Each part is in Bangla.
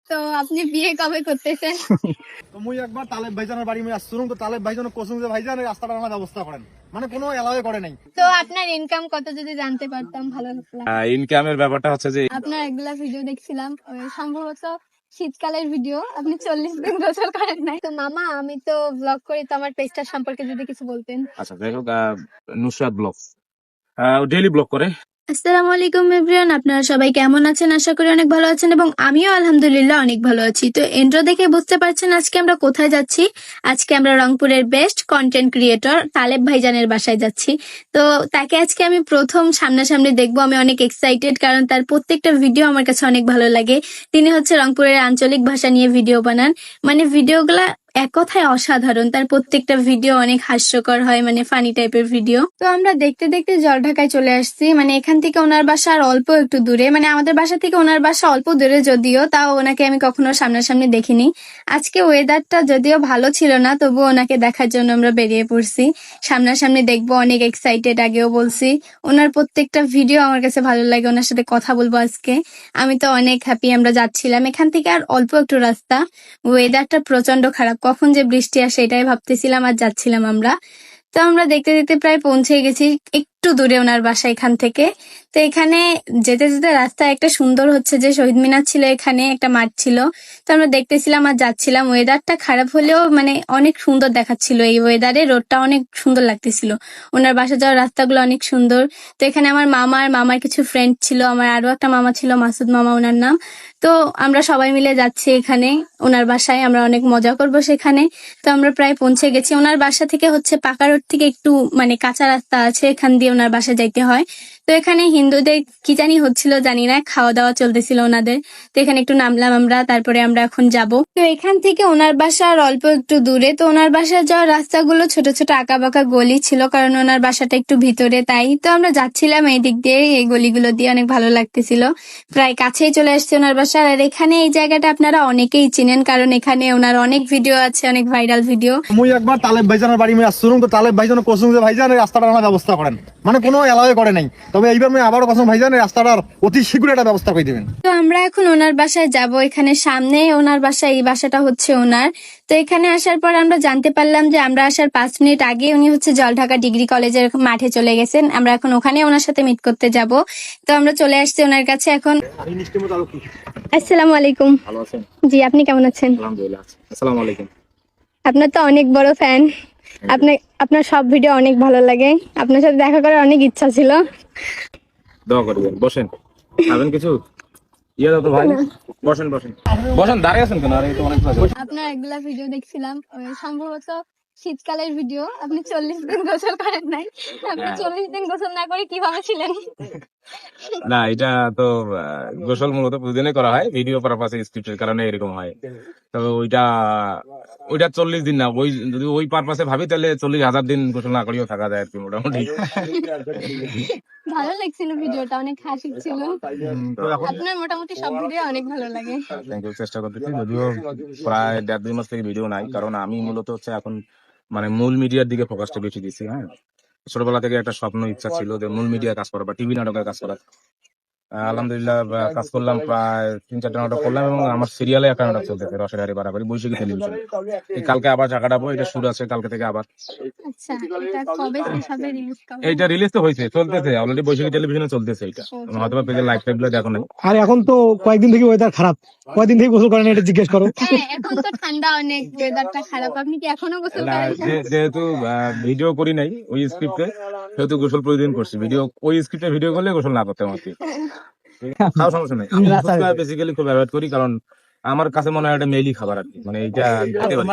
তো আপনি বিয়ে কবে করতেছেন? তো মুই একবার তালেব ভাইজানের বাড়ি মুই আসছিলাম, তো তালেব ভাইজান কোচিং যে ভাইজান এই রাস্তাটা আমার ব্যবস্থা করেন, মানে কোনো এলাওয়ে করে নাই। তো আপনার ইনকাম কত যদি জানতে পারতাম ভালো লাগতো। ইনকামের ব্যাপারটা হচ্ছে যে আপনার এগুলা ভিডিও দেখছিলাম, সম্ভবত শীতকালের ভিডিও। আপনি 40 দিন গোসল করেন নাই। তো মামা, আমি তো ব্লগ করি, তো আমার পেজটা সম্পর্কে যদি কিছু বলতেন। আচ্ছা যাই হোক, নুসরাত ব্লগ ডেইলি ব্লগ করে। আসসালামু আলাইকুম এভরিওয়ান, আপনারা সবাই কেমন আছেন? আশা করি অনেক ভালো আছেন এবং আমিও আলহামদুলিল্লাহ অনেক ভালো আছি। তো এন্ট্রো দেখে বুঝতে পারছেন আজকে আমরা কোথায় যাচ্ছি। আজকে আমরা রংপুরের বেস্ট কন্টেন্ট ক্রিয়েটর তালেব ভাইজানের বাসায় যাচ্ছি। তো তাকে আজকে আমি প্রথম সামনাসামনি দেখবো। আমি অনেক এক্সাইটেড, কারণ তার প্রত্যেকটা ভিডিও আমার কাছে অনেক ভালো লাগে। তিনি হচ্ছে রংপুরের আঞ্চলিক ভাষা নিয়ে ভিডিও বানান, মানে ভিডিওগুলা এক কথায় অসাধারণ। তার প্রত্যেকটা ভিডিও অনেক হাস্যকর হয়, মানে ফানি টাইপের ভিডিও। তো আমরা দেখতে দেখতে জলঢাকায় চলে আসছি। মানে এখান থেকে ওনার বাসা আর অল্প একটু দূরে, মানে আমাদের বাসা থেকে ওনার বাসা অল্প দূরে, যদিও তাও ওনাকে আমি কখনো সামনাসামনি দেখিনি। আজকে ওয়েদারটা যদিও ভালো ছিল না, তবু ওনাকে দেখার জন্য আমরা বেরিয়ে পড়ছি। সামনাসামনি দেখবো, অনেক এক্সাইটেড। আগেও বলছি ওনার প্রত্যেকটা ভিডিও আমার কাছে ভালো লাগে, ওনার সাথে কথা বলবো আজকে। আমি তো অনেক হ্যাপি। আমরা যাচ্ছিলাম এখান থেকে আর অল্প একটু রাস্তা, ওয়েদারটা প্রচন্ড খারাপ, কখন যে বৃষ্টি আসে এটাই ভাবতেছিলাম, আর যাচ্ছিলাম আমরা। তো আমরা দেখতে দেখতে প্রায় পৌঁছে গেছি, একটু দূরে ওনার বাসা এখান থেকে। তো এখানে যেতে যেতে রাস্তায় একটা সুন্দর হচ্ছে যে শহীদ মিনার ছিল, এখানে একটা মাঠ ছিল। তো আমরা দেখতেছিলাম আর যাচ্ছিলাম। ওয়েদারটা খারাপ হলেও মানে অনেক সুন্দর দেখাচ্ছিল এই ওয়েদারে, রোডটা অনেক সুন্দর লাগতেছিল। ওনার বাসা যাওয়ার রাস্তাগুলো অনেক সুন্দর। তো এখানে আমার মামার কিছু ফ্রেন্ড ছিল, আমার আরো একটা মামা ছিল, মাসুদ মামা ওনার নাম। তো আমরা সবাই মিলে যাচ্ছি এখানে ওনার বাসায়, আমরা অনেক মজা করব সেখানে। তো আমরা প্রায় পৌঁছে গেছি। ওনার বাসা থেকে হচ্ছে পাকা রোড থেকে একটু মানে কাঁচা রাস্তা আছে, এখান দিয়ে ওনার বাসা যাইতে হয়। তো এখানে হিন্দুদের কি জানি হচ্ছিল জানি না, খাওয়া দাওয়া চলতেছিল ওনাদের। তো এখানে একটু নামলাম আমরা, তারপরে আমরা এখন যাব। তো এখান থেকে ওনার বাসা আর অল্প একটু দূরে। তো ওনার বাসা যাওয়ার রাস্তাগুলো ছোট ছোট আঁকা বাঁকা গলি ছিল, কারণ ওনার বাসাটা একটু ভিতরে, তাই। তো আমরা যাচ্ছিলাম এই দিক দিয়ে, এই গলিগুলো দিয়ে, অনেক ভালো লাগতেছিল। প্রায় কাছেই চলে আসছে ওনার বাসা। আর এখানে এই জায়গাটা আপনারা অনেকেই চিনেন, কারণ এখানে ওনার অনেক ভিডিও আছে, অনেক ভাইরাল ভিডিও। মুই একবার তালেব ভাইজানের বাড়ি মুই আসছিলাম, তো তালেব ভাইজান কোচিং যে ভাইজান এই রাস্তাটা আমার ব্যবস্থা করেন, মানে কোনো এলাওয়ে করে নাই। তবে এইবার মুই আবারও কোচিং ভাইজান এই রাস্তাটার অতি শীঘ্র একটা ব্যবস্থা করে দিবেন। তো আমরা এখন ওনার বাসায় যাব। এখানে সামনে ওনার বাসা, এই বাসাটা হচ্ছে ওনার। তো এখানে আসার পর আমরা জানতে পারলাম যে আমরা আসার 5 মিনিট আগে উনি হচ্ছে জলঢাকা ডিগ্রি কলেজের মাঠে চলে গেছেন। আমরা এখন ওখানে ওনার সাথে মিট করতে যাব। তো আমরা চলে আসছি ওনার কাছে এখন। আসসালামু আলাইকুম। ভালো আছেন? জি, আপনি কেমন আছেন? আলহামদুলিল্লাহ। আসসালামু আলাইকুম। আপনার তো অনেক বড় ফ্যান। আপনার সব ভিডিও অনেক ভালো লাগে। আপনার সাথে দেখা করার অনেক ইচ্ছা ছিল। দোয়া করবেন। বসেন, খাবেন কিছু? ইয়ে দাও তো ভাই। বসেন বসেন বসেন, দাঁড়িয়ে আছেন কেন? আর এই তো অনেক কাজ। আপনার এগুলা ভিডিও দেখছিলাম, সম্ভবত শীতকালের ভিডিও। আপনি 40 দিন গোসল করেন নাই। আপনি 40 দিন গোসল না করে কিভাবে ছিলেন? না, এটা তো গোসল মূলত প্রতিদিনই করা হয়, ভিডিও পারপাসে, স্ক্রিপ্টের কারণে এরকম হয়। তবে ওইটা ওইটা 40 দিন না, ওই যদি ওই পারপাসে ভাবি তাহলে 40,000 দিন গোসল না করেও থাকা যায় আর কি, মোটামুটি। ভালো লাগছিল ভিডিওটা, অনেক হাসি ছিল। আপনার মোটামুটি সব ভিডিও অনেক ভালো লাগে। Thank you. চেষ্টা করতেছি, যদিও প্রায় 1.5-2 মাস থেকে ভিডিও নাই, কারণ আমি মূলত হচ্ছে এখন মানে মূল মিডিয়ার দিকে ফোকাসটা বেশি দিচ্ছি। হ্যাঁ, ছোটবেলা থেকে একটা স্বপ্ন, ইচ্ছা ছিল যে মূল মিডিয়া কাজ করা বা টিভি নাটকের কাজ করা। আলহামদুলিল্লাহ কাজ করলাম, প্রায় 3-4টা নাটক করলাম, এবং আমার সিরিয়ালে একটা নাটক চলতেছে, রসের হাড়ি বাড়াবাড়ি, বৈশাখী টেলিভিশন। কালকে আবার চাকাটাবো, এটা শুরু আছে কালকে থেকে আবার। আচ্ছা, এটা কবে শেষ হবে, রিলিজ কবে? এইটা রিলিজ তো হয়েছে, চলতেছে অলরেডি, বৈশাখী টেলিভিশনে চলতেছে এটা। হয়তো পেজের লাইভ টাইপ দেখো নাই। আর এখন তো কয়েকদিন থেকে ওয়েদার খারাপ, কয়েকদিন থেকে গোসল করেন এটা জিজ্ঞেস করো। হ্যাঁ, এখন তো ঠান্ডা অনেক, ওয়েদারটা খারাপ। আপনি কি এখনো গোসল না, করেন? যেহেতু ভিডিও করি নাই ওই স্ক্রিপ্টে, সেহেতু গোসল প্রতিদিন করছি। ভিডিও ওই স্ক্রিপ্টে ভিডিও করলে গোসল না করতে আমার কি খাওয়া সমস্যা নেই। বেসিক্যালি খুব অ্যাভয়েড করি, কারণ আমার কাছে মনে হয় এটা মেইলি খাবার আর কি, মানে এইটা খেতে পারি।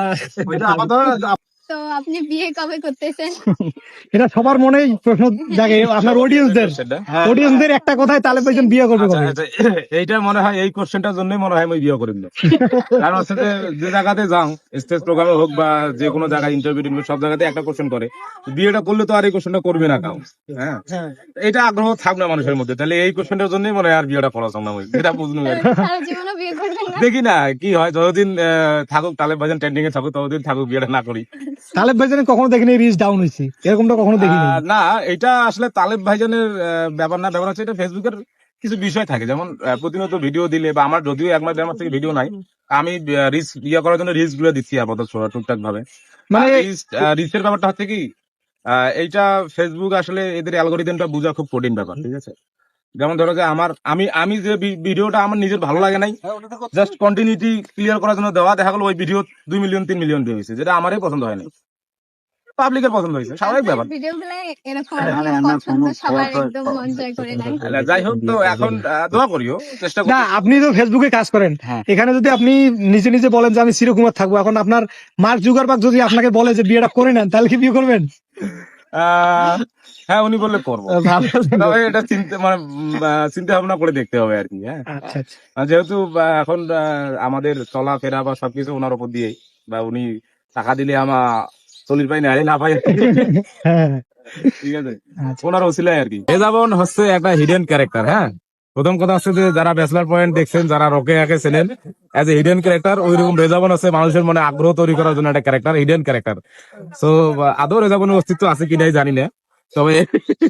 তো আপনি বিয়ে কবে করতেছেন? এটা সবার মনেই প্রশ্ন জাগে, আপনার অডিয়েন্সদের একটা কথাই, তালেব ভাইজান বিয়ে করবে আচ্ছা, কবে? আচ্ছা, এইটা মনে হয় এই কোশ্চেনটার জন্যই মনে হয় আমি বিয়ে করি না। কারণ হচ্ছে যে জায়গাতে যাও, স্টেজ প্রোগ্রামে হোক বা যে কোনো জায়গায় ইন্টারভিউ সব জায়গাতে একটা কোশ্চেন করে, বিয়েটা করলে তো আর এই কোশ্চেনটা করবে না কাউ। হ্যাঁ, এটা আগ্রহ থাকবে না মানুষের মধ্যে, তাহলে এই কোশ্চেনটার জন্যই মনে হয় আর বিয়েটা করা সম্ভব হয়, এটা বুঝলো আর কি। সারা জীবনও বিয়ে করবেন না? দেখি না কি হয়, যতদিন থাকুক তালেব ভাইজান ট্রেন্ডিং এ থাকুক, ততদিন থাকুক, বিয়েটা না করি। তালেব ভাইজান কখনো দেখিনি রিচ ডাউন হয়েছে, এরকমটা কখনো দেখিনি। না, এটা আসলে তালেব ভাইজানের ব্যাপার না, ব্যাপার হচ্ছে এটা ফেসবুকের কিছু বিষয় থাকে, যেমন প্রতিনিয়ত ভিডিও দিলে বা আমার যদিও 1 মাস 1.5 মাস থেকে ভিডিও নাই, আমি রিস্ক করার জন্য রিস্ক গুলো দিচ্ছি আপাতত টুকটাক ভাবে। মানে রিস্কের ব্যাপারটা হচ্ছে কি, এইটা ফেসবুক আসলে এদের অ্যালগোরিদমটা বোঝা খুব কঠিন ব্যাপার, ঠিক আছে। যেমন ধরো যে আমি যে ভিডিওটা আমার নিজের ভালো লাগে নাই, জাস্ট কন্টিনিউটি ক্লিয়ার করার জন্য দেওয়া, দেখা গেল ওই ভিডিও 2 মিলিয়ন 3 মিলিয়ন ভিউ হয়েছে, যেটা আমারই পছন্দ হয় না, পাবলিকের পছন্দ হয়েছে, স্বাভাবিক ব্যাপার। ভিডিওগুলো এরকম পছন্দ, সবার একদম মন জয় করে নেয়। যাই হোক, তো এখন দোয়া করিও, চেষ্টা না, করি। আপনি তো ফেসবুকে কাজ করেন, এখানে যদি আপনি নিজে নিজে বলেন যে আমি চিরকুমার থাকবো, এখন আপনার মার্ক জুগারবার্গ যদি আপনাকে বলে যে বিয়েটা করে নেন, তাহলে কি বিয়ে করবেন? হ্যাঁ, উনি বললে করবো, ভালো। তবে এটা চিন্তা ভাবনা করে দেখতে হবে আর কি। হ্যাঁ, আচ্ছা আচ্ছা। যেহেতু এখন আমাদের চলাফেরা বা সবকিছু ওনার উপর দিয়ে, বা উনি টাকা দিলে চলির পাই না না পাই, হ্যাঁ, ঠিক আছে, আচ্ছা। ওনার ওসিলাই আর কি। রেজাবন হচ্ছে একটা হিডেন ক্যারেক্টার। হ্যাঁ, প্রথম কথা হচ্ছে যে যারা ব্যাচলার পয়েন্ট দেখছেন, যারা রোকেয়াকে চেনেন এজ এ হিডেন ক্যারেক্টার, ওইরকম রেজাবন হচ্ছে মানুষের মনে আগ্রহ তৈরি করার জন্য একটা ক্যারেক্টার, হিডেন ক্যারেক্টার। সো আদৌ রেজাবনের অস্তিত্ব আছে কিনাই জানি না, তবে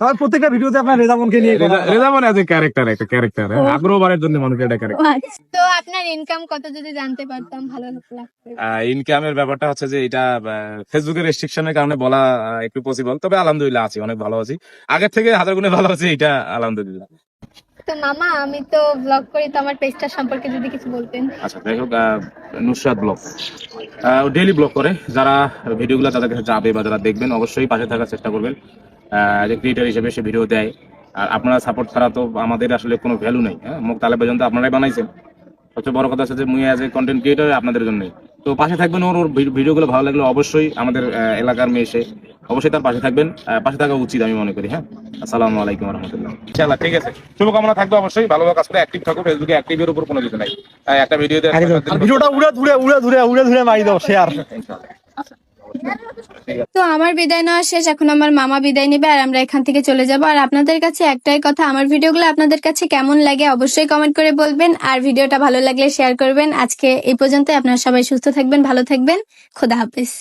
সবার প্রত্যেকটা ভিডিওতে আপনার রেজামনকে নিয়ে করা হয়। রেজাবন এজ এ ক্যারেক্টার, একটা ক্যারেক্টার, আগ্রহ বাড়ার জন্য মানুষের একটা ক্যারেক্টার। তো আপনার ইনকাম কত যদি জানতে পারতাম ভালো লাগতো। ইনকামের ব্যাপারটা হচ্ছে যে এটা ফেসবুকের রেস্ট্রিকশনের কারণে বলা একটু পসিবল, তবে আলহামদুলিল্লাহ আছি, অনেক ভালো আছি, আগের থেকে 1000 গুণে ভালো আছি, এটা আলহামদুলিল্লাহ। তো মামা, আমি তো ব্লগ করি, তো আমার পেজটা সম্পর্কে যদি কিছু বলতেন। আচ্ছা, যাই হোক, নুসরাত ব্লগ ডেইলি ব্লগ করে, যারা ভিডিওগুলো তাদের কাছে যাবে বা যারা দেখবেন অবশ্যই পাশে থাকার চেষ্টা করবেন। যে ক্রিয়েটর হিসেবে সে ভিডিও দেয়, আর আপনারা সাপোর্ট ছাড়া তো আমাদের আসলে কোনো ভ্যালু নেই। হ্যাঁ, মুখ তালে পর্যন্ত আপনারাই বানাইছেন, সবচেয়ে বড় কথা হচ্ছে যে মুই অ্যাজ এ কন্টেন্ট ক্রিয়েটর আপনাদের জন্যই। তো পাশে থাকবেন, ওর ভিডিওগুলো ভালো লাগলে অবশ্যই আমাদের এলাকার মেয়ে এসে অবশ্যই তার পাশে থাকবেন, পাশে থাকা উচিত আমি মনে করি। হ্যাঁ, আসসালামু আলাইকুম রহমতুল্লাহ। ইনশাআল্লাহ, ঠিক আছে, শুভকামনা থাকবে, অবশ্যই ভালোভাবে কাজ করে অ্যাক্টিভ থাকো, ফেসবুকে অ্যাক্টিভের উপর কোনো কিছু নাই। একটা ভিডিওতে আর ভিডিওটা উড়ে ধরে মারি দাও শেয়ার। তো আমার বিদায় নেওয়া শেষ, এখন আমার মামা বিদায় নেবে আর আমরা এখান থেকে চলে যাব। আর আপনাদের কাছে একটাই কথা, আমার ভিডিওগুলো আপনাদের কাছে কেমন লাগে অবশ্যই কমেন্ট করে বলবেন, আর ভিডিওটা ভালো লাগলে শেয়ার করবেন। আজকে এই পর্যন্ত, আপনারা সবাই সুস্থ থাকবেন, ভালো থাকবেন, খোদা হাফেজ।